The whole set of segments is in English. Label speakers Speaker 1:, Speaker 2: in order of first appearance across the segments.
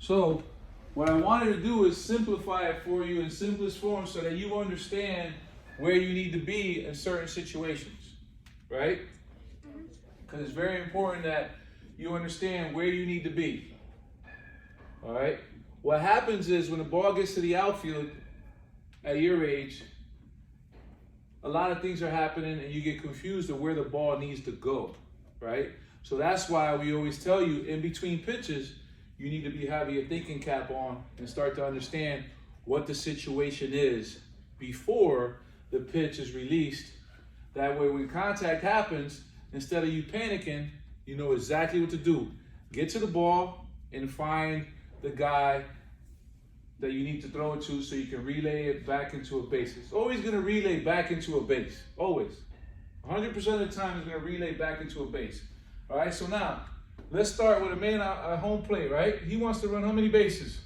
Speaker 1: So what I wanted to do is simplify it for you in simplest form so that you understand where you need to be in certain situations, right? Because it's very important that you understand where you need to be. All right? What happens is when the ball gets to the outfield at your age, a lot of things are happening and you get confused of where the ball needs to go, right? So that's why we always tell you in between pitches, you need to have your thinking cap on and start to understand what the situation is before the pitch is released. That way when contact happens, instead of you panicking, you know exactly what to do. Get to the ball and find the guy that you need to throw it to so you can relay it back into a base. It's always going to relay back into a base. Always. 100% of the time it's going to relay back into a base. All right, so now, let's start with a man at home plate, right? He wants to run how many bases?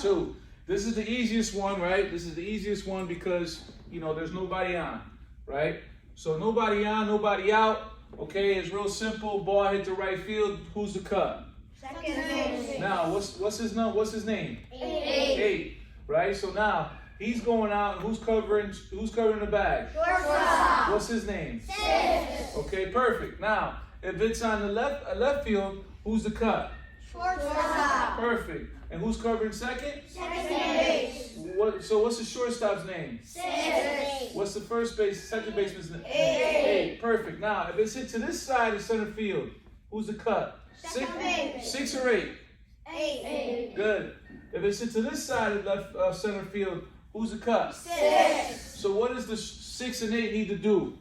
Speaker 1: Two. This is the easiest one, right? This is the easiest one because, you know, there's nobody on, right? So nobody on, nobody out. Okay, it's real simple. Ball hit the right field. Who's the cut?
Speaker 2: Second base.
Speaker 1: Now, what's his name? 8. Right? So now he's going out. Who's covering the bag?
Speaker 2: Shortstop.
Speaker 1: What's his name?
Speaker 2: 6.
Speaker 1: Okay, perfect. Now, if it's on the left field, who's the cut?
Speaker 2: Shortstop.
Speaker 1: Perfect. And who's covering second?
Speaker 2: Second base.
Speaker 1: So what's the shortstop's name?
Speaker 2: 6.
Speaker 1: What's the second baseman's name?
Speaker 2: 8.
Speaker 1: Perfect. Now, if it's hit to this side of center field, who's the cut?
Speaker 2: Second base.
Speaker 1: 6 or 8?
Speaker 2: 8.
Speaker 1: Good. If it's hit to this side of left center field, who's the cut?
Speaker 2: 6.
Speaker 1: So what does the 6 and 8 need to do?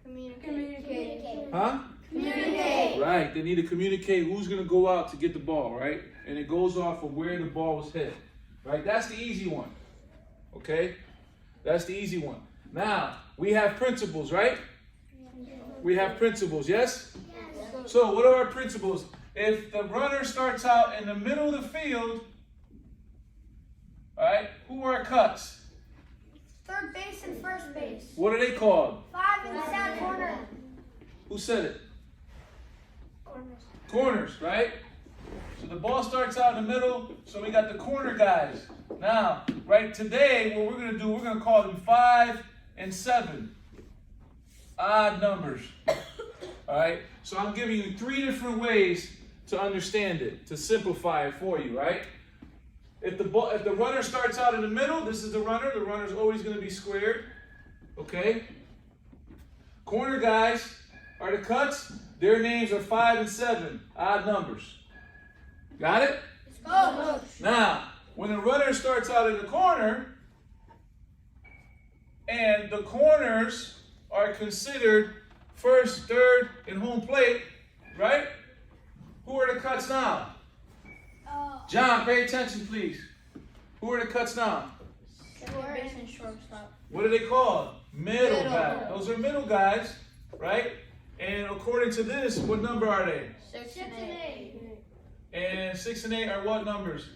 Speaker 2: Communicate.
Speaker 1: Huh?
Speaker 2: Communicate.
Speaker 1: Right. They need to communicate who's going to go out to get the ball, right? And it goes off of where the ball was hit. Right? That's the easy one. Okay? That's the easy one. Now, we have principles, right? We have principles, yes? So, what are our principles? If the runner starts out in the middle of the field, all right, who are our cuts?
Speaker 2: Third base and first base.
Speaker 1: What are they called?
Speaker 2: 5 and 7 corner.
Speaker 1: Who said it?
Speaker 2: Corners.
Speaker 1: Corners, right? So the ball starts out in the middle, so we got the corner guys. Now, right, today, what we're going to do, we're going to call them 5 and 7. Odd numbers. All right? So I'm giving you 3 different ways to understand it, to simplify it for you, right? If the runner starts out in the middle, this is the runner. The runner's always going to be squared. Okay? Corner guys are the cuts. Their names are 5 and 7. Odd numbers. Got it?
Speaker 2: Let's go.
Speaker 1: Now, when the runner starts out in the corner, and the corners are considered first, third, and home plate, right? Who are the cuts now? John, pay attention, please. Who are the cuts now?
Speaker 2: Second base and shortstop.
Speaker 1: What are they called? Middle
Speaker 2: Middle.
Speaker 1: guys. Those are middle guys, right? And according to this, what number are they?
Speaker 2: 6 and 8.
Speaker 1: And 6 and 8 are what numbers?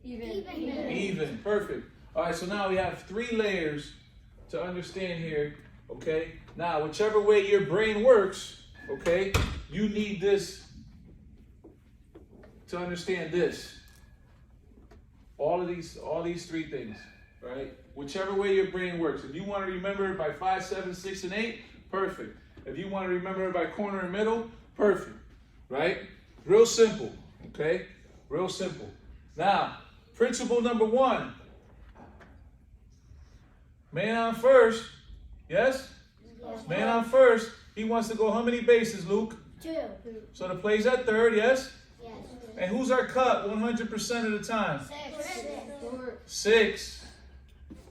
Speaker 2: Even.
Speaker 1: Even. Perfect. All right, so now we have 3 layers to understand here, okay? Now, whichever way your brain works, okay, you need this to understand this. All these 3 things, right? Whichever way your brain works. If you want to remember it by 5, 7, 6, and 8, perfect. If you want to remember it by corner and middle, perfect, right? Real simple, okay? Real simple. Now, principle number 1. Man on first, yes? Man on first, he wants to go how many bases, Luke?
Speaker 2: 2.
Speaker 1: So the play's at third, yes?
Speaker 2: Yes.
Speaker 1: And who's our cut 100% of the time?
Speaker 2: 6.
Speaker 1: 6.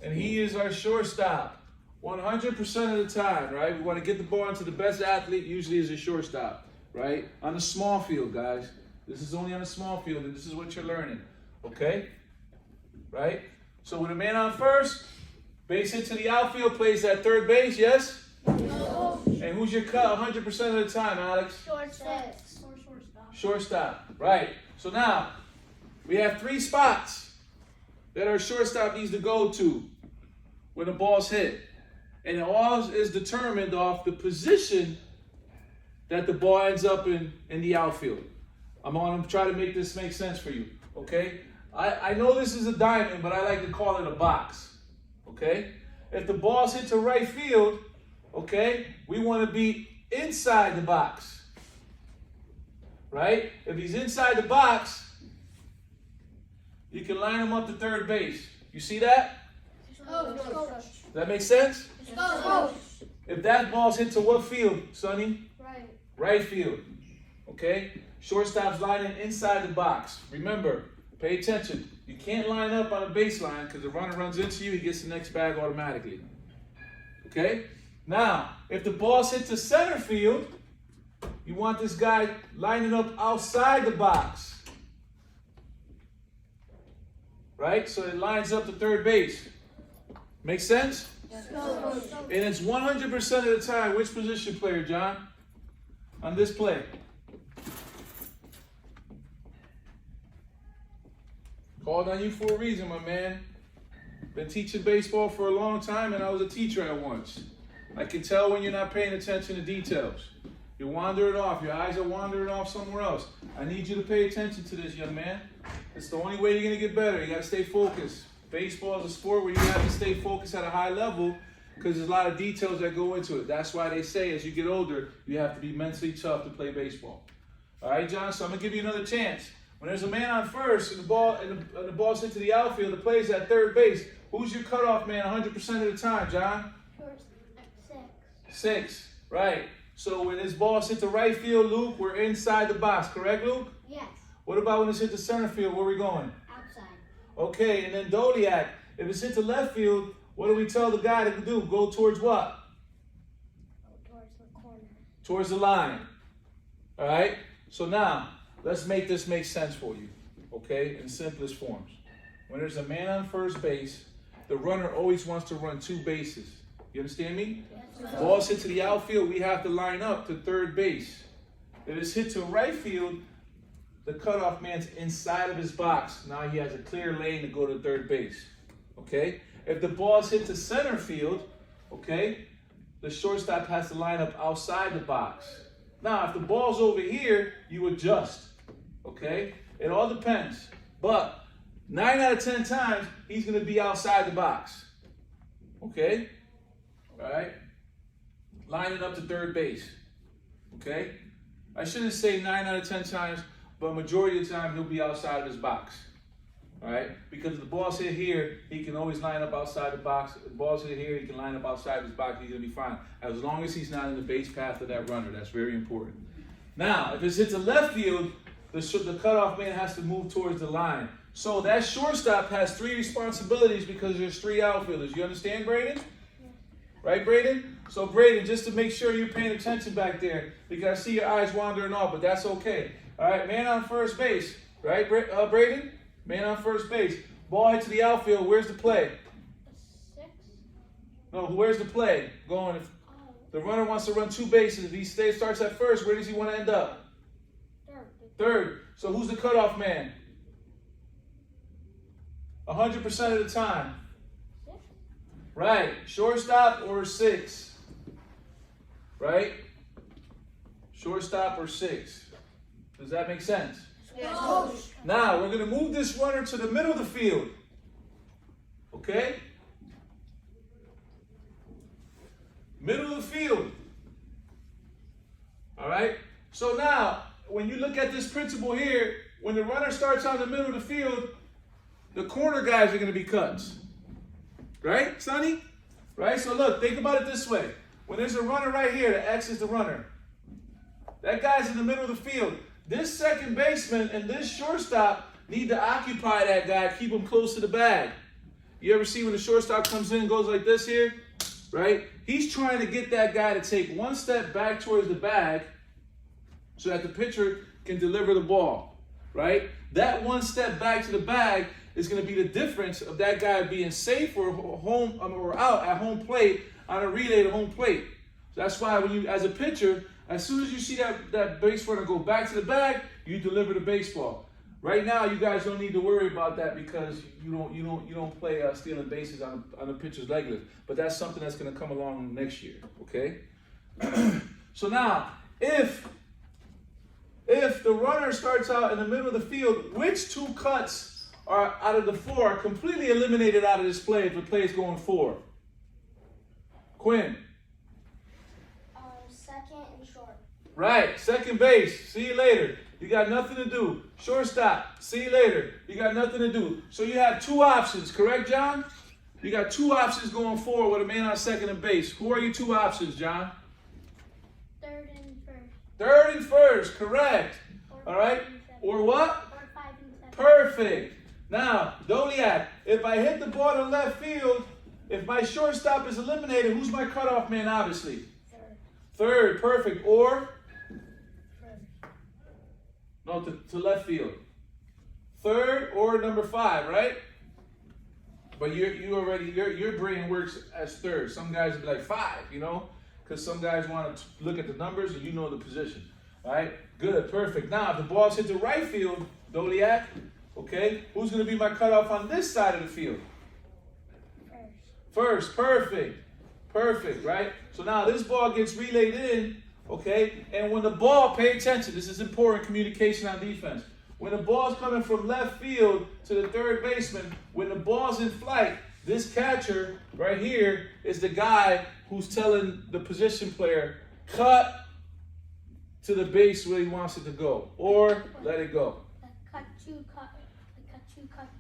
Speaker 1: And he is our shortstop 100% of the time, right? We want to get the ball into the best athlete, usually is a shortstop, right? On the small field, guys. This is only on a small field, and this is what you're learning, okay? Right? So with a man on first, base hit to the outfield, plays at third base, yes?
Speaker 2: No.
Speaker 1: And who's your cut 100% of the time, Alex?
Speaker 2: Shortstop.
Speaker 1: Shortstop, right. So now, we have 3 spots that our shortstop needs to go to when the ball's hit. And it all is determined off the position that the ball ends up in the outfield. I'm going to try to make this make sense for you, okay? I know this is a diamond, but I like to call it a box, okay? If the ball's hit to right field, okay, we want to be inside the box, right? If he's inside the box, you can line him up to third base. You see that? Does that make sense? If that ball's hit to what field, Sonny?
Speaker 2: Right.
Speaker 1: Right field, okay? Shortstop's lining inside the box. Remember, pay attention. You can't line up on a baseline because the runner runs into you, he gets the next bag automatically. Okay? Now, if the ball's hit to center field, you want this guy lining up outside the box. Right? So it lines up to third base. Make sense? And it's 100% of the time, which position player, John? On this play. Called on you for a reason, my man. Been teaching baseball for a long time, and I was a teacher at once. I can tell when you're not paying attention to details. You're wandering off. Your eyes are wandering off somewhere else. I need you to pay attention to this, young man. It's the only way you're going to get better. You got to stay focused. Baseball is a sport where you have to stay focused at a high level because there's a lot of details that go into it. That's why they say as you get older, you have to be mentally tough to play baseball. All right, John, so I'm going to give you another chance. When there's a man on first and the ball's hit to the outfield, the play's at third base, who's your cutoff man 100% of the time, John? Six, right. So when this ball's hit to right field, Luke, we're inside the box, correct, Luke?
Speaker 2: Yes.
Speaker 1: What about when it's hit to center field? Where are we going?
Speaker 2: Outside.
Speaker 1: Okay, and then Doliak, if it's hit to left field, what do we tell the guy to do? Go towards what?
Speaker 2: Go towards the corner.
Speaker 1: Towards the line. All right? So now, let's make this make sense for you, okay, in simplest forms. When there's a man on first base, the runner always wants to run two bases. You understand me?
Speaker 2: Yes.
Speaker 1: Ball's hit to the outfield, we have to line up to third base. If it's hit to right field, the cutoff man's inside of his box. Now he has a clear lane to go to third base, okay? If the ball's hit to center field, okay, the shortstop has to line up outside the box. Now, if the ball's over here, you adjust, okay? It all depends. But 9 out of 10 times, he's going to be outside the box, okay? All right? Line it up to third base, okay? I shouldn't say 9 out of 10 times, but majority of the time, he'll be outside of his box, all right? Because if the ball's hit here, he can always line up outside the box. If the ball's hit here, he can line up outside his box. He's going to be fine. As long as he's not in the base path of that runner. That's very important. Now, if it's hit to left field, the cutoff man has to move towards the line. So that shortstop has 3 responsibilities because there's 3 outfielders. You understand, Braden? Right, Braden? So, Braden, just to make sure you're paying attention back there, because I see your eyes wandering off, but that's okay. All right, man on first base. Right, Braden? Man on first base. Ball hit to the outfield. Where's the play?
Speaker 2: 6.
Speaker 1: No, where's the play going? If the runner wants to run 2 bases, if he starts at first, where does he want to end up? Third. So who's the cutoff man? 100% of the time.
Speaker 2: 6.
Speaker 1: Right. Shortstop or 6. Right? Shortstop or 6. Does that make sense?
Speaker 2: Yes.
Speaker 1: Now, we're going to move this runner to the middle of the field. Okay? Middle of the field. All right? So now, when you look at this principle here, when the runner starts on the middle of the field, the corner guys are going to be cuts. Right, Sonny? Right? So look, think about it this way. When there's a runner right here, the X is the runner. That guy's in the middle of the field. This second baseman and this shortstop need to occupy that guy, keep him close to the bag. You ever see when the shortstop comes in and goes like this here? Right? He's trying to get that guy to take 1 step back towards the bag so that the pitcher can deliver the ball. Right? That 1 step back to the bag is going to be the difference of that guy being safe or home or out at home plate on a relay to home plate. So that's why when you, as a pitcher, as soon as you see that base runner go back to the bag, you deliver the baseball. Right now, you guys don't need to worry about that because you don't play stealing bases on the pitcher's leg lift. But that's something that's going to come along next year. Okay. So now, if if the runner starts out in the middle of the field, which two cuts are out of the four are completely eliminated out of this play if the play is going forward? Quinn.
Speaker 2: Second and short.
Speaker 1: Right. Second base. See you later. You got nothing to do. Shortstop. See you later. You got nothing to do. So you have two options, correct, John? You got two options going forward with a man on second and base. Who are your two options, John?
Speaker 2: Third and first.
Speaker 1: Third and first, correct.
Speaker 2: Or
Speaker 1: All right.
Speaker 2: 5 and 7.
Speaker 1: Or what?
Speaker 2: Or 5 and 7.
Speaker 1: Perfect. Now, Doliak, if I hit the ball to left field, if my shortstop is eliminated, who's my cutoff man, obviously? Third, perfect. Or? No, to left field. Third or number 5, right? But you already, your brain works as third. Some guys would be like 5, you know? Because some guys want to look at the numbers and you know the position. All right? Good, perfect. Now, if the ball's hit the right field, Doliak, okay, who's going to be my cutoff on this side of the field? First, perfect. Perfect, right? So now this ball gets relayed in, okay? And when the ball, pay attention, this is important communication on defense. When the ball's coming from left field to the third baseman, when the ball's in flight, this catcher right here is the guy who's telling the position player, cut to the base where he wants it to go, or let it go.
Speaker 2: Cut 2, cut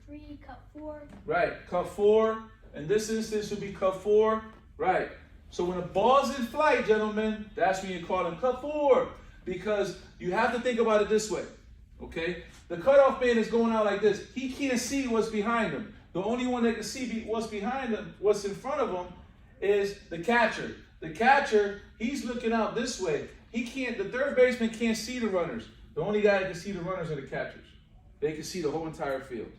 Speaker 2: 3, cut 4.
Speaker 1: Right, cut 4. In this instance, would be cut 4. Right. So when the ball's in flight, gentlemen, that's when you call him cut 4. Because you have to think about it this way. Okay? The cutoff man is going out like this. He can't see what's behind him. The only one that can see what's behind him, what's in front of him, is the catcher. The catcher, he's looking out this way. He can't, the third baseman can't see the runners. The only guy that can see the runners are the catchers. They can see the whole entire field.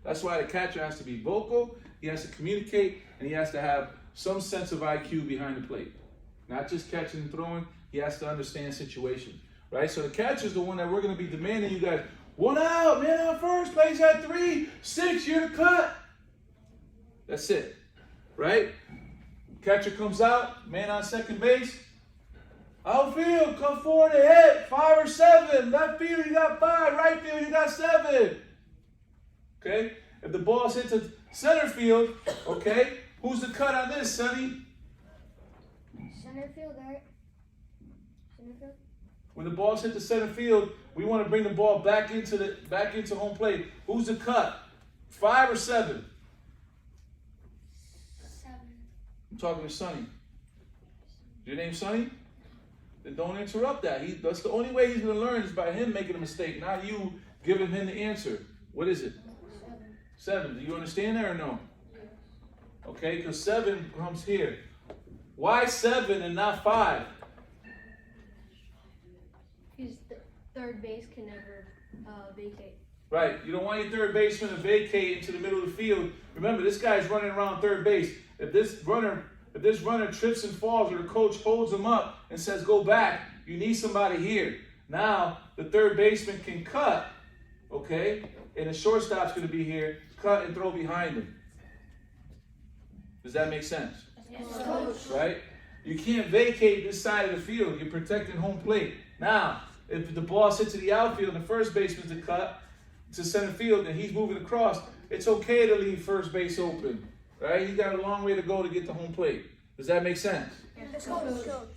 Speaker 1: That's why the catcher has to be vocal, he has to communicate, and he has to have some sense of IQ behind the plate. Not just catching and throwing, he has to understand situation. Right? So the catcher's the one that we're going to be demanding you guys, 1 out, man on first, plays at 3, 6, you're the cut. That's it. Right? Catcher comes out, man on second base. Outfield, cut 4 to hit, 5 or 7. Left field, you got 5. Right field, you got 7. Okay? If the ball's hit to center field, okay, who's the cut on this, Sonny?
Speaker 2: Center field, right? Center field.
Speaker 1: When the ball's hit to center field, we want to bring the ball back into home plate. Who's the cut? 5 or 7?
Speaker 2: 7.
Speaker 1: I'm talking to Sonny. Your name Sonny? Then don't interrupt that. That's the only way he's going to learn is by him making a mistake, not you giving him the answer. What is it? 7. Do you understand that or no? Okay, because 7 comes here. Why 7 and not 5?
Speaker 3: Because the third base can never vacate.
Speaker 1: Right. You don't want your third baseman to vacate into the middle of the field. Remember, this guy's running around third base. If this runner trips and falls, or the coach holds him up and says, go back, you need somebody here. Now, the third baseman can cut, okay? And the shortstop's going to be here, cut and throw behind him. Does that make sense?
Speaker 2: Yes, Coach.
Speaker 1: Right? You can't vacate this side of the field. You're protecting home plate. Now, if the ball hits to the outfield and the first baseman's to cut to center field and he's moving across, it's okay to leave first base open. Right? He's got a long way to go to get to home plate. Does that make sense?
Speaker 2: Yes, Coach.